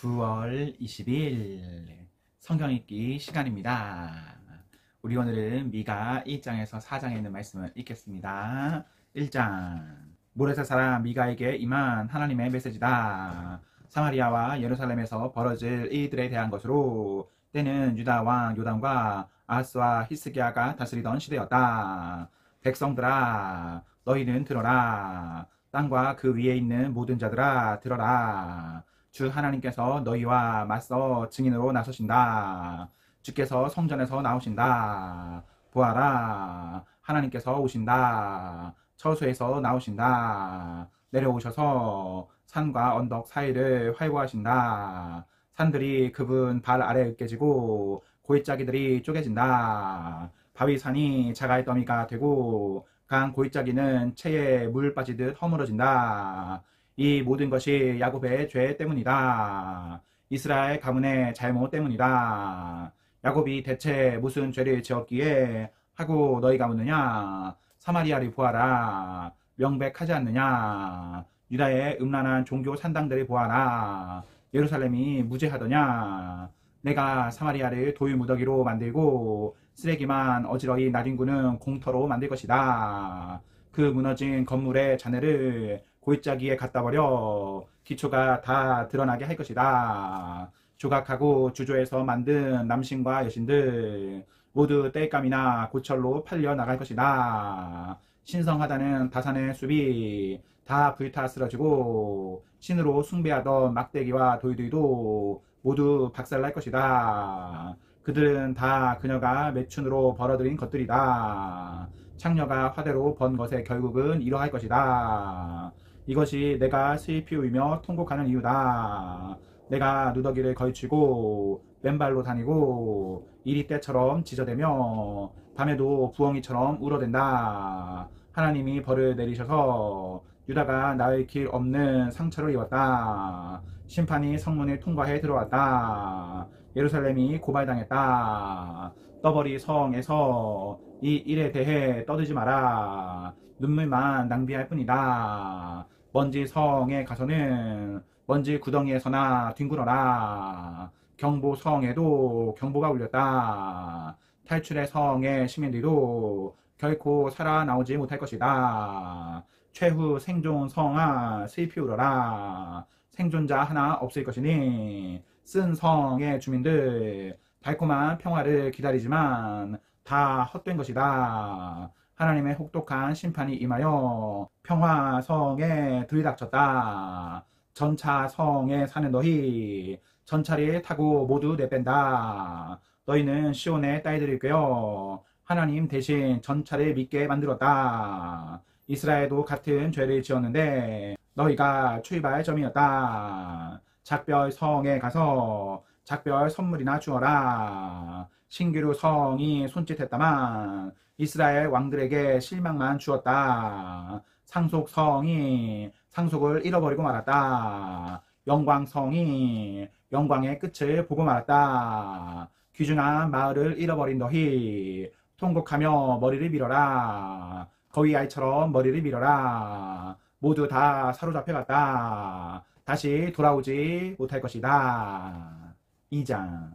9월 20일 성경 읽기 시간입니다. 우리 오늘은 미가 1장에서 4장에 있는 말씀을 읽겠습니다. 1장 모레셋 사람 미가에게 임한 하나님의 메시지다. 사마리아와 예루살렘에서 벌어질 이들에 대한 것으로 때는 유다 왕 요담과 아하스와 히스기야가 다스리던 시대였다. 백성들아 너희는 들어라. 땅과 그 위에 있는 모든 자들아 들어라. 주 하나님께서 너희와 맞서 증인으로 나서신다. 주께서 성전에서 나오신다. 보아라. 하나님께서 오신다. 처소에서 나오신다. 내려오셔서 산과 언덕 사이를 활보하신다. 산들이 그분 발 아래 으깨지고 고이짜기들이 쪼개진다. 바위산이 자갈 더미가 되고 강 고이짜기는 채에 물 빠지듯 허물어진다. 이 모든 것이 야곱의 죄 때문이다. 이스라엘 가문의 잘못 때문이다. 야곱이 대체 무슨 죄를 지었기에 하고 너희가 묻느냐? 사마리아를 보아라. 명백하지 않느냐? 유다의 음란한 종교 산당들을 보아라. 예루살렘이 무죄하더냐? 내가 사마리아를 돌무더기로 만들고 쓰레기만 어지러이 나뒹구는 공터로 만들 것이다. 그 무너진 건물의 잔해를 골짜기에 갖다 버려 기초가 다 드러나게 할 것이다. 조각하고 주조에서 만든 남신과 여신들 모두 땔감이나 고철로 팔려 나갈 것이다. 신성하다는 다산의 숲이 다 불타 쓰러지고 신으로 숭배하던 막대기와 돌들도 모두 박살날 것이다. 그들은 다 그녀가 매춘으로 벌어들인 것들이다. 창녀가 화대로 번 것의 결국은 이러할 것이다. 이것이 내가 슬피 울며 통곡하는 이유다. 내가 누더기를 걸치고 맨발로 다니고 이리 때처럼 지저대며 밤에도 부엉이처럼 울어댄다. 하나님이 벌을 내리셔서 유다가 나을 길 없는 상처를 입었다. 심판이 성문을 통과해 들어왔다. 예루살렘이 고발당했다. 떠버리 성에서 이 일에 대해 떠들지 마라. 눈물만 낭비할 뿐이다. 먼지 성에 가서는 먼지 구덩이에서나 뒹굴어라. 경보 성에도 경보가 울렸다. 탈출의 성의 시민들도 결코 살아나오지 못할 것이다. 최후 생존 성아 슬피 울어라. 생존자 하나 없을 것이니 쓴 성의 주민들 달콤한 평화를 기다리지만 다 헛된 것이다. 하나님의 혹독한 심판이 임하여 평화성에 들이닥쳤다. 전차성에 사는 너희 전차를 타고 모두 내뺀다. 너희는 시온의 딸들을 꿰어 하나님 대신 전차를 믿게 만들었다. 이스라엘도 같은 죄를 지었는데 너희가 출발점이었다. 작별 성에 가서 작별 선물이나 주어라. 신기루 성이 손짓했다만 이스라엘 왕들에게 실망만 주었다. 상속 성이 상속을 잃어버리고 말았다. 영광 성이 영광의 끝을 보고 말았다. 귀중한 마을을 잃어버린 너희 통곡하며 머리를 밀어라. 거위 알처럼 머리를 밀어라. 모두 다 사로잡혀갔다. 다시 돌아오지 못할 것이다. 2장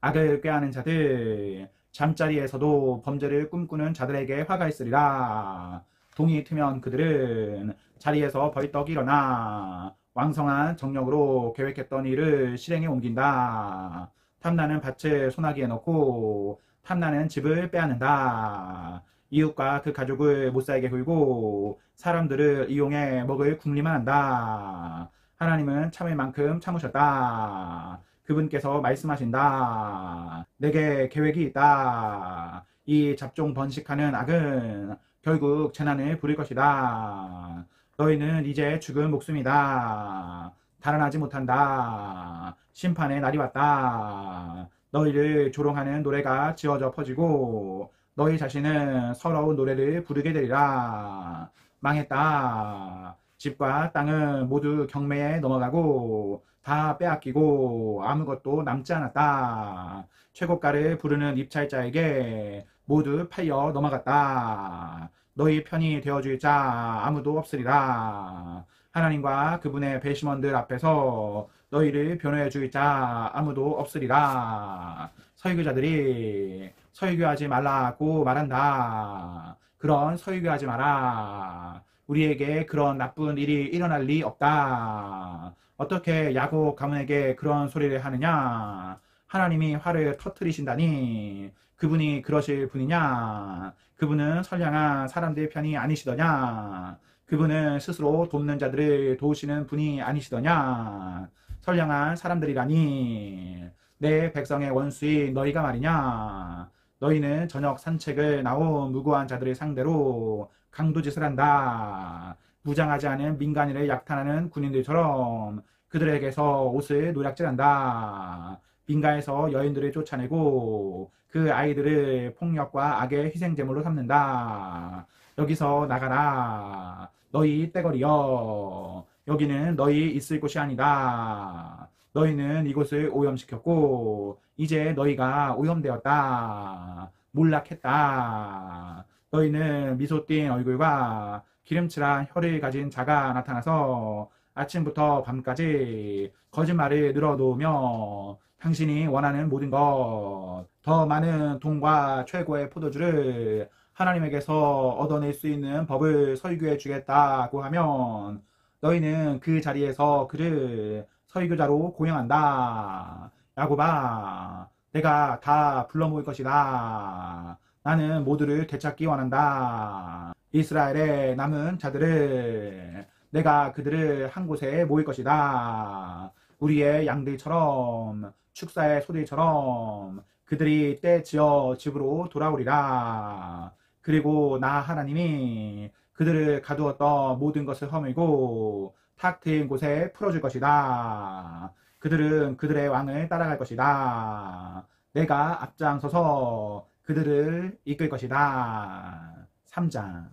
악을 꾀하는 자들 잠자리에서도 범죄를 꿈꾸는 자들에게 화가 있으리라. 동이 트면 그들은 자리에서 벌떡 일어나 왕성한 정력으로 계획했던 일을 실행에 옮긴다. 탐나는 밭을 소나기에 넣고 탐나는 집을 빼앗는다. 이웃과 그 가족을 못살게 굴고 사람들을 이용해 먹을 궁리만 한다. 하나님은 참을 만큼 참으셨다. 그분께서 말씀하신다. 내게 계획이 있다. 이 잡종 번식하는 악은 결국 재난을 부릴 것이다. 너희는 이제 죽은 목숨이다. 달아나지 못한다. 심판의 날이 왔다. 너희를 조롱하는 노래가 지어져 퍼지고 너희 자신은 서러운 노래를 부르게 되리라. 망했다. 집과 땅은 모두 경매에 넘어가고 다 빼앗기고 아무것도 남지 않았다. 최고가를 부르는 입찰자에게 모두 팔려 넘어갔다. 너희 편이 되어줄 자 아무도 없으리라. 하나님과 그분의 배심원들 앞에서 너희를 변호해 줄 자 아무도 없으리라. 설교자들이 설교하지 말라고 말한다. 그런 설교하지 마라. 우리에게 그런 나쁜 일이 일어날 리 없다. 어떻게 야곱 가문에게 그런 소리를 하느냐? 하나님이 화를 터뜨리신다니 그분이 그러실 분이냐? 그분은 선량한 사람들 편이 아니시더냐? 그분은 스스로 돕는 자들을 도우시는 분이 아니시더냐? 선량한 사람들이라니 내 백성의 원수인 너희가 말이냐? 너희는 저녁 산책을 나온 무고한 자들을 상대로 강도짓을 한다. 무장하지 않은 민간인을 약탈하는 군인들처럼 그들에게서 옷을 노략질한다. 빈가에서 여인들을 쫓아내고 그 아이들을 폭력과 악의 희생제물로 삼는다. 여기서 나가라. 너희 떼거리여. 여기는 너희 있을 곳이 아니다. 너희는 이곳을 오염시켰고 이제 너희가 오염되었다. 몰락했다. 너희는 미소 띈 얼굴과 기름칠한 혀를 가진 자가 나타나서 아침부터 밤까지 거짓말을 늘어놓으며 당신이 원하는 모든 것, 더 많은 돈과 최고의 포도주를 하나님에게서 얻어낼 수 있는 법을 설교해 주겠다고 하면 너희는 그 자리에서 그를 설교자로 고용한다. 야곱아, 내가 다 불러 모을 것이다. 나는 모두를 되찾기 원한다. 이스라엘의 남은 자들을 내가 그들을 한 곳에 모일 것이다. 우리의 양들처럼 축사의 소들처럼 그들이 떼지어 집으로 돌아오리라. 그리고 나 하나님이 그들을 가두었던 모든 것을 허물고 탁 트인 곳에 풀어줄 것이다. 그들은 그들의 왕을 따라갈 것이다. 내가 앞장서서 그들을 이끌 것이다. 3장.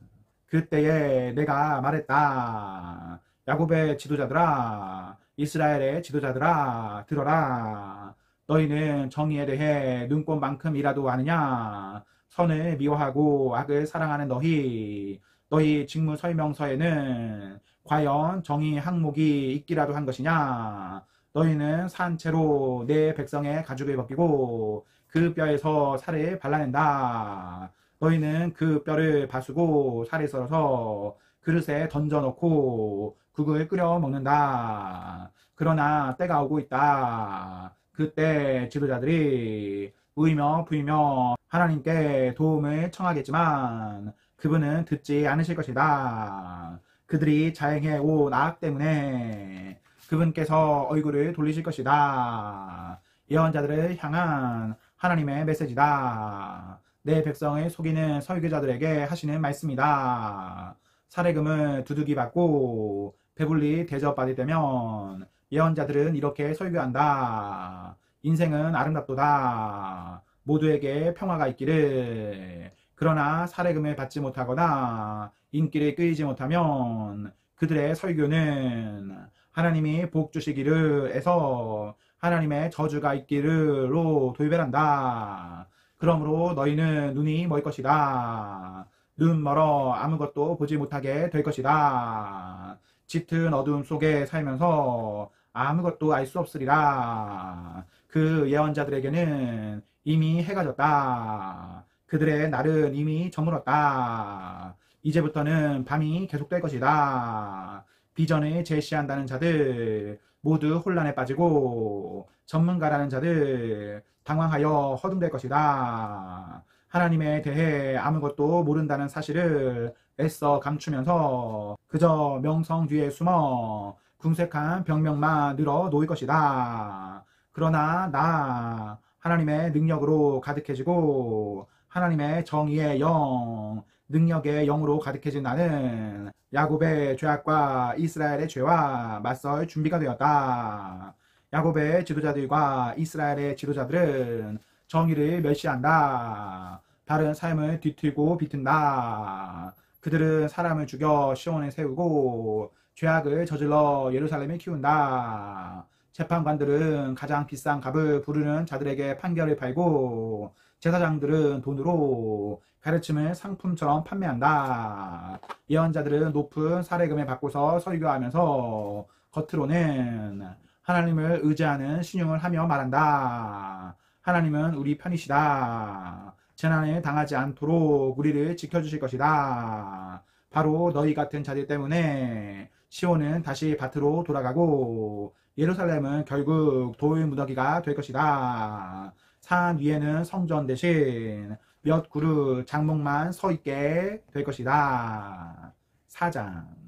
그때에 내가 말했다. 야곱의 지도자들아, 이스라엘의 지도자들아, 들어라. 너희는 정의에 대해 눈꽃만큼이라도 아느냐? 선을 미워하고 악을 사랑하는 너희 직무 설명서에는 과연 정의 항목이 있기라도 한 것이냐? 너희는 산채로 내 백성의 가죽을 벗기고 그 뼈에서 살을 발라낸다. 너희는 그 뼈를 바수고 살을 썰어서 그릇에 던져놓고 국을 끓여 먹는다. 그러나 때가 오고 있다. 그때 지도자들이 울며 불며 하나님께 도움을 청하겠지만 그분은 듣지 않으실 것이다. 그들이 자행해 온 악 때문에 그분께서 얼굴을 돌리실 것이다. 예언자들을 향한 하나님의 메시지다. 내 백성을 속이는 설교자들에게 하시는 말씀이다. 사례금을 두둑이 받고 배불리 대접받을 때면 예언자들은 이렇게 설교한다. 인생은 아름답도다. 모두에게 평화가 있기를. 그러나 사례금을 받지 못하거나 인기를 끌지 못하면 그들의 설교는 하나님이 복 주시기를 에서 하나님의 저주가 있기를로 돌변한다. 그러므로 너희는 눈이 멀 것이다. 눈 멀어 아무것도 보지 못하게 될 것이다. 짙은 어둠 속에 살면서 아무것도 알 수 없으리라. 그 예언자들에게는 이미 해가 졌다. 그들의 날은 이미 저물었다. 이제부터는 밤이 계속될 것이다. 비전을 제시한다는 자들 모두 혼란에 빠지고 전문가라는 자들 당황하여 허둥댈 것이다. 하나님에 대해 아무것도 모른다는 사실을 애써 감추면서 그저 명성 뒤에 숨어 궁색한 병명만 늘어 놓을 것이다. 그러나 나 하나님의 능력으로 가득해지고 하나님의 정의의 영, 능력의 영으로 가득해진 나는 야곱의 죄악과 이스라엘의 죄와 맞설 준비가 되었다. 야곱의 지도자들과 이스라엘의 지도자들은 정의를 멸시한다. 바른 삶을 뒤틀고 비튼다. 그들은 사람을 죽여 시온에 세우고 죄악을 저질러 예루살렘을 키운다. 재판관들은 가장 비싼 값을 부르는 자들에게 판결을 팔고 제사장들은 돈으로 가르침을 상품처럼 판매한다. 예언자들은 높은 사례금을 받고서 설교하면서 겉으로는 하나님을 의지하는 신용을 하며 말한다. 하나님은 우리 편이시다. 재난에 당하지 않도록 우리를 지켜주실 것이다. 바로 너희 같은 자들 때문에 시온은 다시 밭으로 돌아가고 예루살렘은 결국 돌 무더기가 될 것이다. 산 위에는 성전 대신 몇 그루 장목만 서 있게 될 것이다. 4장.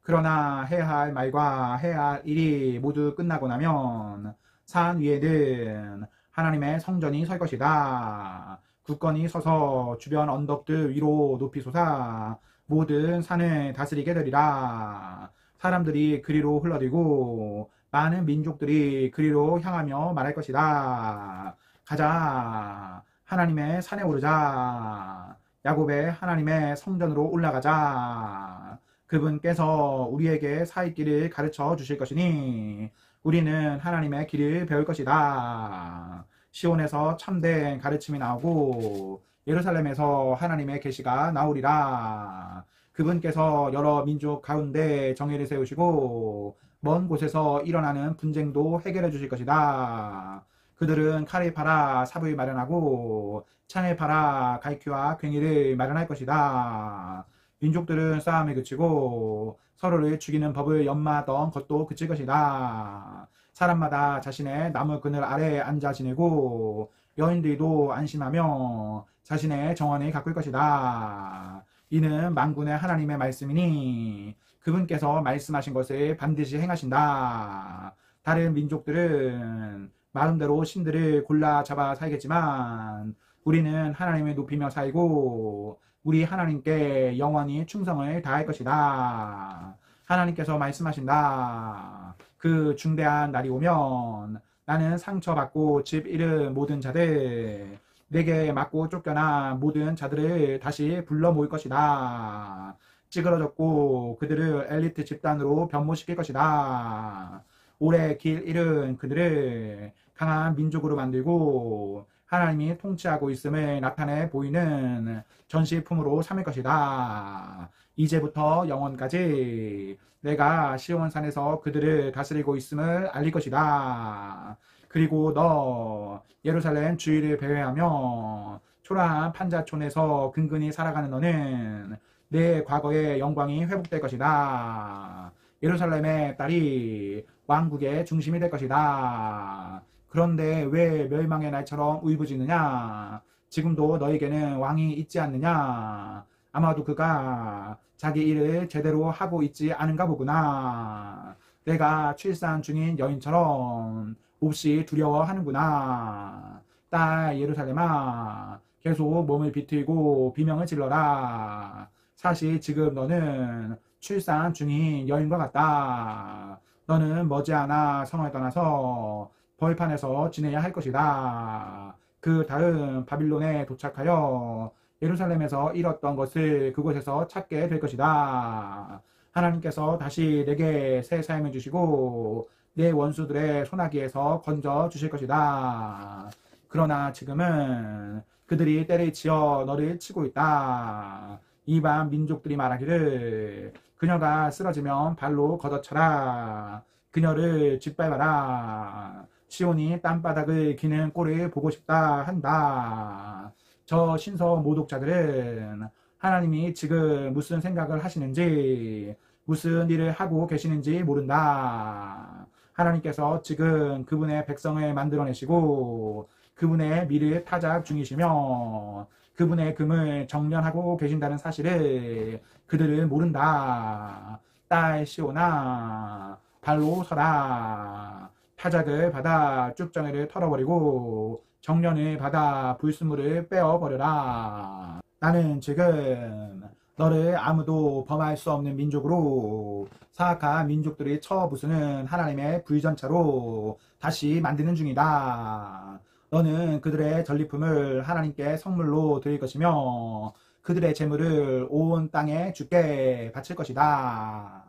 그러나 해야 할 말과 해야 할 일이 모두 끝나고 나면 산 위에는 하나님의 성전이 설 것이다. 굳건히 서서 주변 언덕들 위로 높이 솟아 모든 산을 다스리게 되리라. 사람들이 그리로 흘러들고 많은 민족들이 그리로 향하며 말할 것이다. 가자. 하나님의 산에 오르자. 야곱의 하나님의 성전으로 올라가자. 그분께서 우리에게 사의 길을 가르쳐 주실 것이니 우리는 하나님의 길을 배울 것이다. 시온에서 참된 가르침이 나오고 예루살렘에서 하나님의 계시가 나오리라. 그분께서 여러 민족 가운데 정의를 세우시고 먼 곳에서 일어나는 분쟁도 해결해 주실 것이다. 그들은 칼을 팔아 삽을 마련하고 창을 팔아 갈퀴와 괭이를 마련할 것이다. 민족들은 싸움에 그치고 서로를 죽이는 법을 연마하던 것도 그칠 것이다. 사람마다 자신의 나무 그늘 아래 앉아 지내고 여인들도 안심하며 자신의 정원을 가꿀 것이다. 이는 만군의 하나님의 말씀이니 그분께서 말씀하신 것을 반드시 행하신다. 다른 민족들은 마음대로 신들을 골라 잡아 살겠지만 우리는 하나님을 높이며 살고 우리 하나님께 영원히 충성을 다할 것이다. 하나님께서 말씀하신다. 그 중대한 날이 오면 나는 상처받고 집 잃은 모든 자들, 내게 맞고 쫓겨난 모든 자들을 다시 불러 모을 것이다. 찌그러졌고 그들을 엘리트 집단으로 변모시킬 것이다. 오래 길 잃은 그들을 강한 민족으로 만들고 하나님이 통치하고 있음을 나타내 보이는 전시품으로 삼을 것이다. 이제부터 영원까지 내가 시온산에서 그들을 다스리고 있음을 알릴 것이다. 그리고 너 예루살렘 주위를 배회하며 초라한 판자촌에서 근근히 살아가는 너는 내 과거의 영광이 회복될 것이다. 예루살렘의 딸이 왕국의 중심이 될 것이다. 그런데 왜 멸망의 날처럼 울부짖느냐? 지금도 너에게는 왕이 있지 않느냐? 아마도 그가 자기 일을 제대로 하고 있지 않은가 보구나. 내가 출산 중인 여인처럼 몹시 두려워하는구나. 딸 예루살렘아, 계속 몸을 비틀고 비명을 질러라. 사실 지금 너는 출산 중인 여인과 같다. 너는 머지않아 성을 떠나서 벌판에서 지내야 할 것이다. 그 다음 바빌론에 도착하여 예루살렘에서 잃었던 것을 그곳에서 찾게 될 것이다. 하나님께서 다시 내게 새 삶을 주시고 내 원수들의 손아귀에서 건져 주실 것이다. 그러나 지금은 그들이 때를 지어 너를 치고 있다. 이방 민족들이 말하기를 그녀가 쓰러지면 발로 걷어차라. 그녀를 짓밟아라. 시온이 땅바닥을 기는 꼴을 보고 싶다 한다. 저 신서 모독자들은 하나님이 지금 무슨 생각을 하시는지 무슨 일을 하고 계시는지 모른다. 하나님께서 지금 그분의 백성을 만들어내시고 그분의 미를 타작 중이시며 그분의 금을 정련하고 계신다는 사실을 그들은 모른다. 딸 시온아, 발로 서라. 타작을 받아 쭉정이를 털어버리고 정련을 받아 불순물을 빼어버려라. 나는 지금 너를 아무도 범할 수 없는 민족으로 사악한 민족들이 쳐부수는 하나님의 불전차로 다시 만드는 중이다. 너는 그들의 전리품을 하나님께 선물로 드릴 것이며 그들의 재물을 온 땅에 주께 바칠 것이다.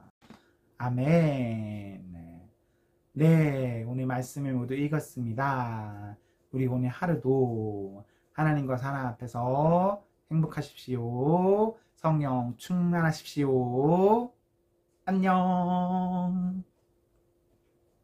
아멘. 네, 오늘 말씀을 모두 읽었습니다. 우리 오늘 하루도 하나님과 사랑 앞에서 행복하십시오. 성령 충만하십시오. 안녕.